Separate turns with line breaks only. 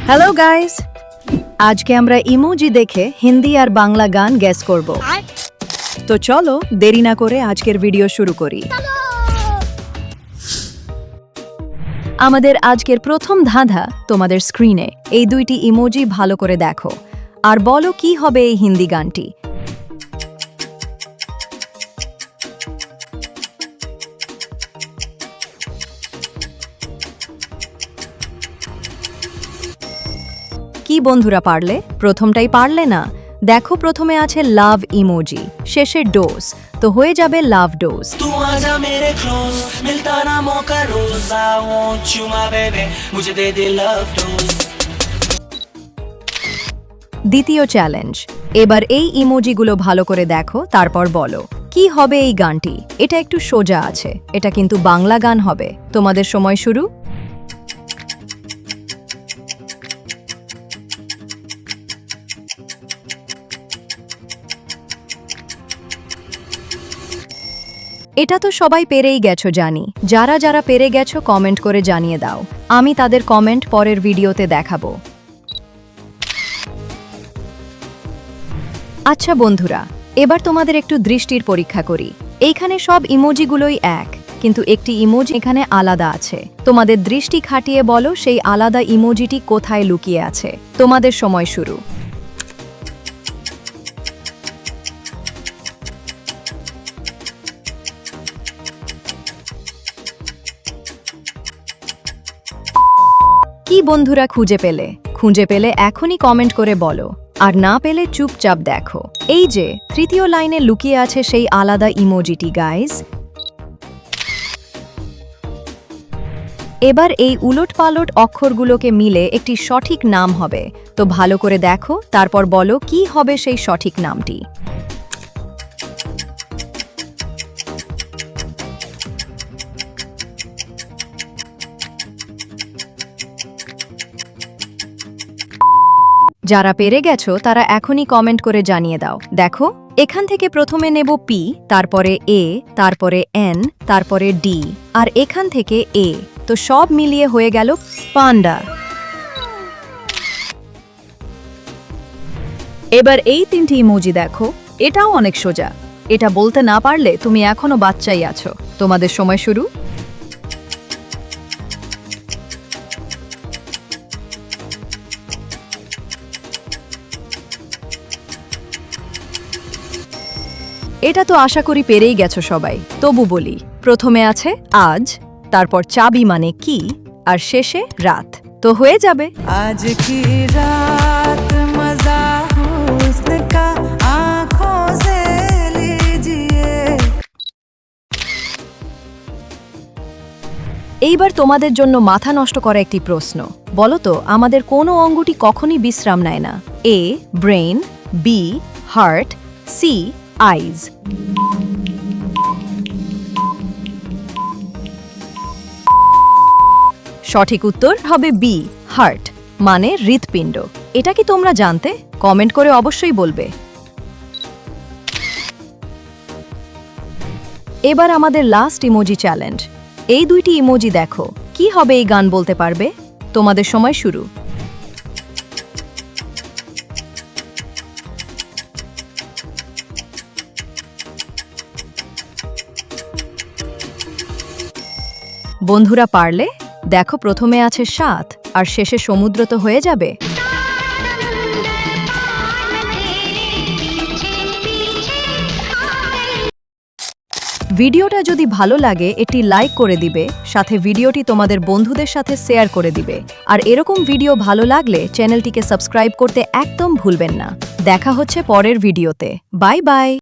Hello guys, আজকে আমরা emoji দেখে হিন্দি আর বাংলা গান গেস করব। তো চলো দেরি না করে আজকের ভিডিও শুরু করি। আমাদের আজকের প্রথম ধাঁধা তোমাদের স্ক্রিনে এই দুইটি ইমোজি ভালো করে দেখো আর বলো কি হবে এই হিন্দি গানটি। কি বন্ধুরা পারলে? প্রথমটাই পারলে না? দেখো প্রথমে আছে লাভ ইমোজি, শেষে ডোজ, তো হয়ে যাবে লাভ ডোজ। দ্বিতীয় চ্যালেঞ্জ, এবার এই ইমোজিগুলো ভালো করে দেখো, তারপর বলো কি হবে এই গানটি। এটা একটু সোজা আছে, এটা কিন্তু বাংলা গান হবে। তোমাদের সময় শুরু। এটা তো সবাই পেরেই গেছো জানি। যারা যারা পেরে গেছো কমেন্ট করে জানিয়ে দাও, আমি তাদের কমেন্ট পরের ভিডিওতে দেখাবো। আচ্ছা বন্ধুরা, এবার তোমাদের একটু দৃষ্টির পরীক্ষা করি। এইখানে সব ইমোজিগুলোই এক, কিন্তু একটি ইমোজি এখানে আলাদা আছে। তোমাদের দৃষ্টি খাটিয়ে বলো সেই আলাদা ইমোজিটি কোথায় লুকিয়ে আছে। তোমাদের সময় শুরু। কি বন্ধুরা খুঁজে পেলে এখনই কমেন্ট করে বলো, আর না পেলে চুপচাপ দেখো। এই যে তৃতীয় লাইনে লুকিয়ে আছে সেই আলাদা ইমোজিটি গাইজ। এবার এই উলটপালট অক্ষরগুলোকে মিলে একটি সঠিক নাম হবে। তো ভালো করে দেখো, তারপর বলো কি হবে সেই সঠিক নামটি। যারা পেরে গেছো তারা এখনই কমেন্ট করে জানিয়ে দাও। দেখো এখান থেকে প্রথমে নেব পি, তারপরে এ, তারপরে এন, তারপরে ডি, আর এখান থেকে এ, তো সব মিলিয়ে হয়ে গেল পান্ডা। এবার এই তিনটি ইমোজি দেখো, এটাও অনেক সোজা। এটা বলতে না পারলে তুমি এখনো বাচ্চাই আছো। তোমাদের সময় শুরু। এটা তো আশা করি পেরেই গেছো সবাই। তবু বলি, প্রথমে আছে আজ, তারপর চাবি মানে কি, আর শেষে রাত, তো হয়ে যাবে
আজ কি রাত মজা হুস্ন কা আঁখোं से लीजिए।
এইবার তোমাদের জন্য মাথা নষ্ট করা একটি প্রশ্ন। বলো তো আমাদের কোনো অঙ্গটি কখনই বিশ্রাম নেয় না? এ ব্রেন, বি হার্ট, সি আইজ। সঠিক উত্তর হবে বি হার্ট, মানে হৃৎপিণ্ড। এটা কি তোমরা জানতে? কমেন্ট করে অবশ্যই বলবে। এবার আমাদের লাস্ট ইমোজি চ্যালেঞ্জ। এই দুইটি ইমোজি দেখো, কি হবে এই গান বলতে পারবে? তোমাদের সময় শুরু। বন্ধুরা পারলে? দেখো প্রথমে আছে সাত, আর শেষে সমুদ্র, তো হয়ে যাবে ভিডিওটা যদি ভালো লাগে একটি লাইক করে দিবে, সাথে ভিডিওটি তোমাদের বন্ধুদের সাথে শেয়ার করে দিবে। আর এরকম ভিডিও ভালো লাগলে চ্যানেলটিকে সাবস্ক্রাইব করতে একদম ভুলবেন না। দেখা হচ্ছে পরের ভিডিওতে। Bye bye.